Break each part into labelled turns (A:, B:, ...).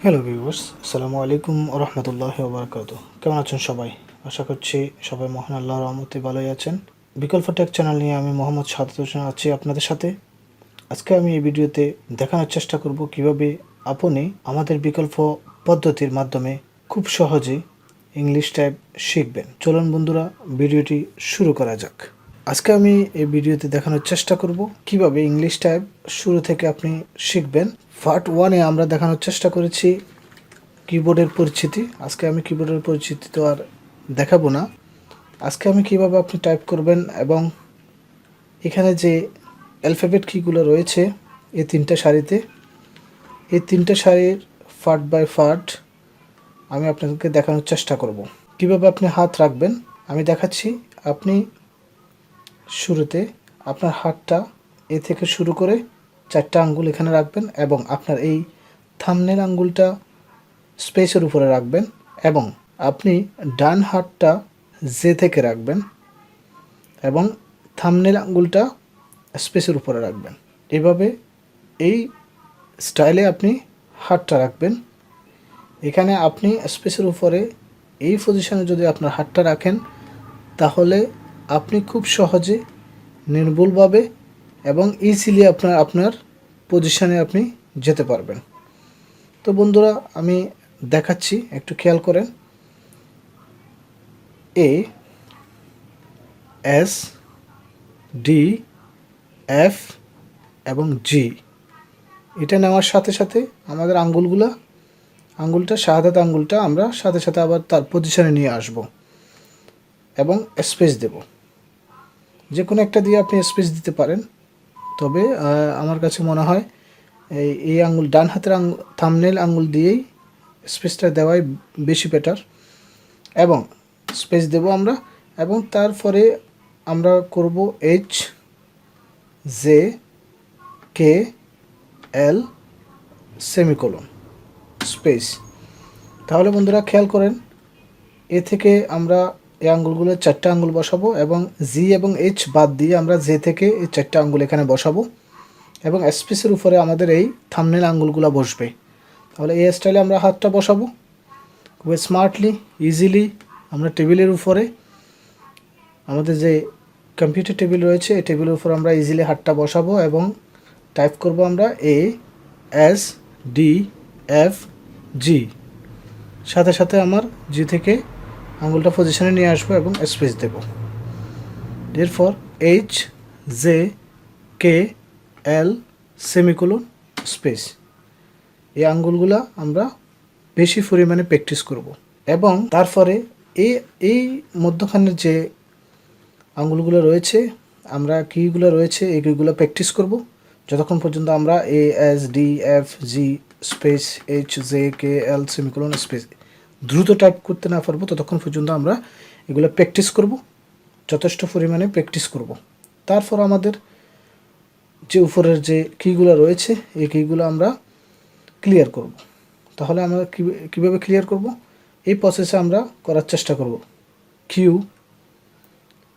A: Hello viewers, আসসালামু আলাইকুম ওয়া রাহমাতুল্লাহি ওয়া বারাকাতুহু। কেমন আছেন সবাই? আশা করছি সবাই মহান আল্লাহর রহমতে ভালোই আছেন। বিকল্প টেক চ্যানেল নিয়ে আমি মোহাম্মদ সাহাদাত হোসেন আছি আপনাদের সাথে। আজকে আমি এই ভিডিওতে দেখানোর চেষ্টা করব কিভাবে আপনি আমাদের বিকল্প পদ্ধতির মাধ্যমে খুব সহজে ইংলিশ টাইপ শিখবেন। চলুন বন্ধুরা, ভিডিওটি শুরু করা যাক। আজকে আমি এই ভিডিওতে দেখানোর চেষ্টা করব কিভাবে ইংলিশ টাইপ শুরু থেকে আপনি শিখবেন। পার্ট 1-এ আমরা দেখানোর চেষ্টা করেছি কিবোর্ডের পরিচিতি। আজকে আমি কিবোর্ডের পরিচিতি তো আর দেখাবো না। আজকে আমি কিভাবে আপনি টাইপ করবেন এবং এখানে যে অ্যালফাবেট কিগুলো রয়েছে এই তিনটা সারিতে, এই তিনটা সারির পার্ট বাই পার্ট আমি আপনাদেরকে দেখানোর চেষ্টা করব। কিভাবে আপনি হাত রাখবেন আমি দেখাচ্ছি। আপনি শুরুতে আপনার হাতটা এ থেকে শুরু করে 4টা আঙ্গুল এখানে রাখবেন এবং আপনার এই থাম্বনেল আঙ্গুলটা স্পেসের উপরে রাখবেন এবং আপনি ডান হাতটা জে থেকে রাখবেন এবং থাম্বনেল আঙ্গুলটা স্পেসের উপরে রাখবেন। এভাবে এই স্টাইলে আপনি হাতটা রাখবেন। এখানে আপনি স্পেসের উপরে এই পজিশনে যদি আপনার হাতটা রাখেন তাহলে আপনি খুব সহজে নির্ভুলভাবে এবং ইজিলি আপনার পজিশনে আপনি যেতে পারবেন। তো বন্ধুরা, আমি দেখাচ্ছি, একটু খেয়াল করেন। এ এস ডি এফ এবং জি এটা নেওয়ার সাথে সাথে আমাদের আঙ্গুলটা শাহাদাত আঙ্গুলটা আমরা সাথে সাথে আবার তার পজিশনে নিয়ে আসব এবং স্পেস দেব। যে কোনো একটা দিয়ে আপনি স্পেস দিতে পারেন, তবে আমার কাছে মনে হয় এই আঙ্গুল ডান হাতের থাম্বনেল আঙ্গুল দিয়েই স্পেসটা দেওয়াই বেশি বেটার। এবং স্পেস দেব আমরা এবং তারপরে আমরা করব H J K L semicolon space. তাহলে বন্ধুরা খেয়াল করেন, এ থেকে আমরা এই আঙ্গুলগুলো 4টা আঙ্গুল বসাবো এবং জি এবং এইচ বাদ দিয়ে আমরা জে থেকে এই 4টা আঙ্গুল এখানে বসাবো এবং স্পেসের উপরে আমাদের এই থাম্বনেল আঙ্গুলগুলো বসবে। তাহলে এই স্টাইলে আমরা হাতটা বসাবো খুব স্মার্টলি, ইজিলি। আমরা টেবিলের উপরে, আমাদের যে কম্পিউটার টেবিল রয়েছে এই টেবিলের উপর আমরা ইজিলি হাতটা বসাবো এবং টাইপ করব আমরা এ এস ডি এফ জি। সাথে সাথে আমার জি থেকে আঙুলটা পজিশনে নিয়ে আসবো এবং স্পেস দেব। এরপর H J K L semicolon space. এই আঙ্গুলগুলা আমরা বেশি পরিমাণে প্র্যাকটিস করব এবং তারপরে এই মধ্যখানের যে আঙ্গুলগুলো রয়েছে, আমরা কিগুলো রয়েছে এই কিগুলো প্র্যাকটিস করব যতক্ষণ পর্যন্ত আমরা এ S D F G space H J K L semicolon space দ্রুত টাইপ করতে না পারবো ততক্ষণ পর্যন্ত আমরা এগুলো প্র্যাকটিস করব, যথেষ্ট পরিমাণে প্র্যাকটিস করব। তারপর আমাদের যে উপরের যে কিগুলো রয়েছে এই কিগুলো আমরা ক্লিয়ার করব। তাহলে আমরা কীভাবে ক্লিয়ার করব এই প্রসেসে আমরা করার চেষ্টা করব। Q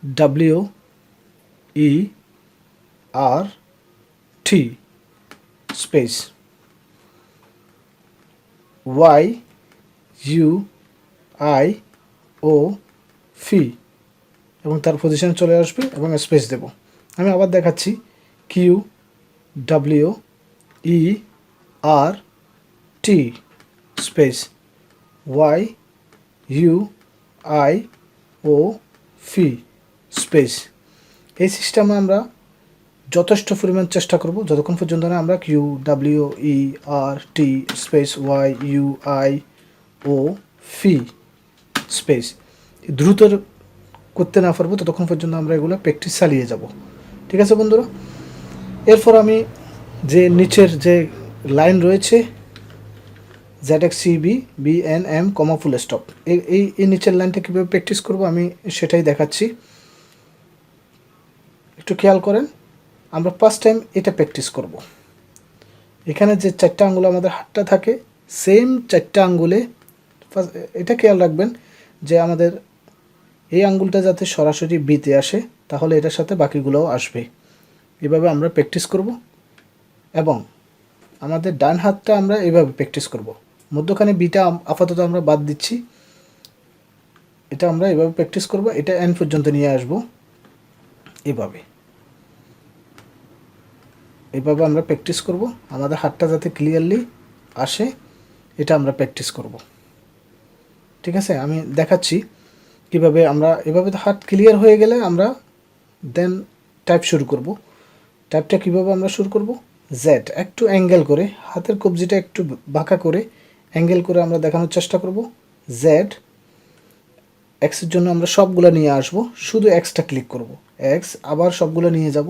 A: W E R T space Y U I O P এবং তার পজিশনে চলে আসবে এবং স্পেস দেব। আমি আবার দেখাচ্ছি, Q W E R T space Y U I O P space. এই সিস্টেমে আমরা যথেষ্ট পরিমাণ চেষ্টা করব যতক্ষণ পর্যন্ত না আমরা Q W E R T space Y U I O P space দ্রুত করতে না পারবো ততক্ষণ পর্যন্ত আমরা এগুলো প্র্যাকটিস চালিয়ে যাব। ঠিক আছে বন্ধুরা, এরপর আমি যে নিচের যে লাইন রয়েছে ZXCB BNM কমা ফুল স্টপ, এই নিচের লাইনটা কীভাবে প্র্যাকটিস করব আমি সেটাই দেখাচ্ছি। একটু খেয়াল করেন, আমরা ফার্স্ট টাইম এটা প্র্যাকটিস করব। এখানে যে 4টা আঙ্গুল আমাদের হাতটা থাকে সেম 4টা আঙ্গুলে এটা খেয়াল রাখবেন যে আমাদের এই আঙ্গুলটা যাতে সরাসরি বিতে আসে, তাহলে এটার সাথে বাকিগুলোও আসবে। এভাবে আমরা প্র্যাকটিস করব এবং আমাদের ডান হাতটা আমরা এভাবে প্র্যাকটিস করব। মধ্যখানে বিটা আপাতত আমরা বাদ দিচ্ছি। এটা আমরা এভাবে প্র্যাকটিস করব, এটা এন পর্যন্ত নিয়ে আসব এভাবে আমরা প্র্যাকটিস করব। আমাদের হাতটা যাতে ক্লিয়ারলি আসে এটা আমরা প্র্যাকটিস করব। ঠিক আছে, আমি দেখাচ্ছি কিভাবে আমরা এভাবে হাত ক্লিয়ার হয়ে গেলে আমরা দেন টাইপ শুরু করব। টাইপটা কিভাবে আমরা শুরু করব, জেড একটু অ্যাঙ্গেল করে, হাতের কবজিটা একটু বাঁকা করে অ্যাঙ্গেল করে আমরা দেখানোর চেষ্টা করব। জেড, এক্সের জন্য আমরা সবগুলো নিয়ে আসব, শুধু এক্সটা ক্লিক করব, এক্স, আবার সবগুলো নিয়ে যাব,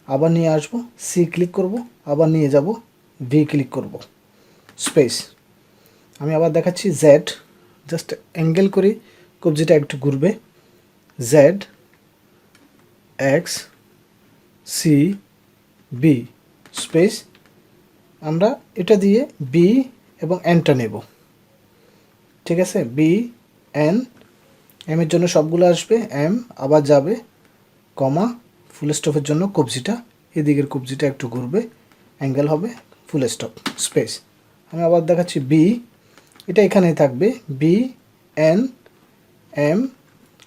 A: আবার নিয়ে আসব, সি ক্লিক করব, আবার নিয়ে যাব, ভি ক্লিক করব, স্পেস। আমি আবার দেখাচ্ছি, জেড, জাস্ট অ্যাঙ্গেল করে কবজিটা একটু ঘুরবে, Z, X, C, B, space. আমরা এটা দিয়ে বি এবং এনটা নেব। ঠিক আছে, বি, এন, এমের জন্য সবগুলো আসবে, এম, আবার যাবে, কমা, ফুল স্টপের জন্য কবজিটা, এদিকের কবজিটা একটু ঘুরবে, অ্যাঙ্গেল হবে, ফুল স্টপ, স্পেস। আমি আবার দেখাচ্ছি, বি, এটা এখানেই থাকবে, B, N, M,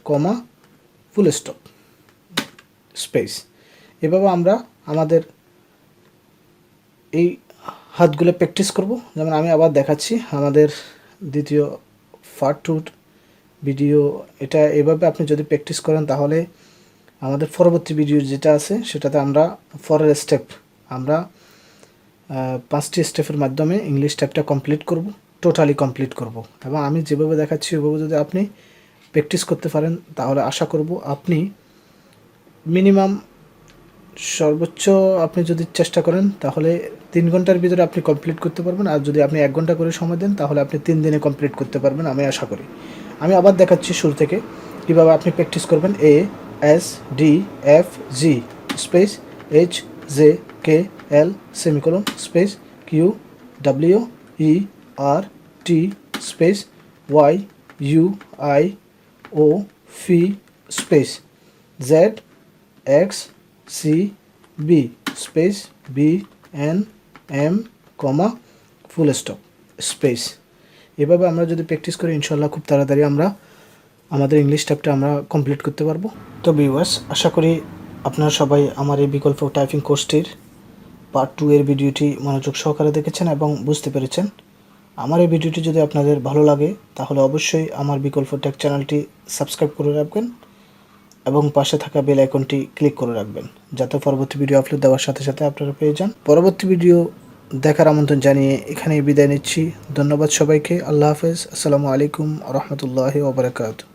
A: comma, full stop, space. এভাবে আমরা আমাদের এই হাতগুলো প্র্যাকটিস করব। যেমন আমি আবার দেখাচ্ছি আমাদের দ্বিতীয় পার্ট 2 ভিডিও। এটা এভাবে আপনি যদি প্র্যাকটিস করেন তাহলে আমাদের পরবর্তী ভিডিও যেটা আছে সেটাতে আমরা ফরের স্টেপ, আমরা 5টি স্টেপের মাধ্যমে ইংলিশ টাইপটা কমপ্লিট করব, টোটালি কমপ্লিট করব। এবং আমি যেভাবে দেখাচ্ছি ওভাবে যদি আপনি প্র্যাকটিস করতে পারেন তাহলে আশা করব আপনি মিনিমাম সর্বোচ্চ আপনি যদি চেষ্টা করেন তাহলে 3 ঘন্টার ভিতরে আপনি কমপ্লিট করতে পারবেন। আর যদি আপনি 1 ঘন্টা করে সময় দেন তাহলে আপনি 3 দিনে কমপ্লিট করতে পারবেন, আমি আশা করি। আমি আবার দেখাচ্ছি শুরু থেকে কীভাবে আপনি প্র্যাকটিস করবেন। A, S, D, F, G, space, H, J, K, L, semicolon, space, Q, W, E, R, T, space, Y, U, I, O, P, space, Z, X, C, B, space, B, N, M, comma, full stop, space. এভাবে আমরা যদি practice করি ইনশাল্লাহ খুব তাড়াতাড়ি আমরা আমাদের English টাইপটা আমরা কমপ্লিট করতে পারবো। তো ভিউয়ার্স, আশা করি আপনারা সবাই আমার এই বিকল্প টাইপিং কোর্সটির পার্ট 2 এর ভিডিওটি মনোযোগ সহকারে দেখেছেন এবং বুঝতে পেরেছেন। আমার এই ভিডিওটি যদি আপনাদের ভালো লাগে তাহলে অবশ্যই আমার বিকল্প টেক চ্যানেলটি সাবস্ক্রাইব করে রাখবেন এবং পাশে থাকা বেল আইকনটি ক্লিক করে রাখবেন, যাতে পরবর্তী ভিডিও আপলোড দেওয়ার সাথে সাথে আপনারা পেয়ে যান। পরবর্তী ভিডিও দেখার আমন্ত্রণ জানিয়ে এখানেই বিদায় নিচ্ছি। ধন্যবাদ সবাইকে। আল্লাহ হাফেজ। আসসালামু আলাইকুম রহমতুল্লাহি ওয়া বারাকাতুহু।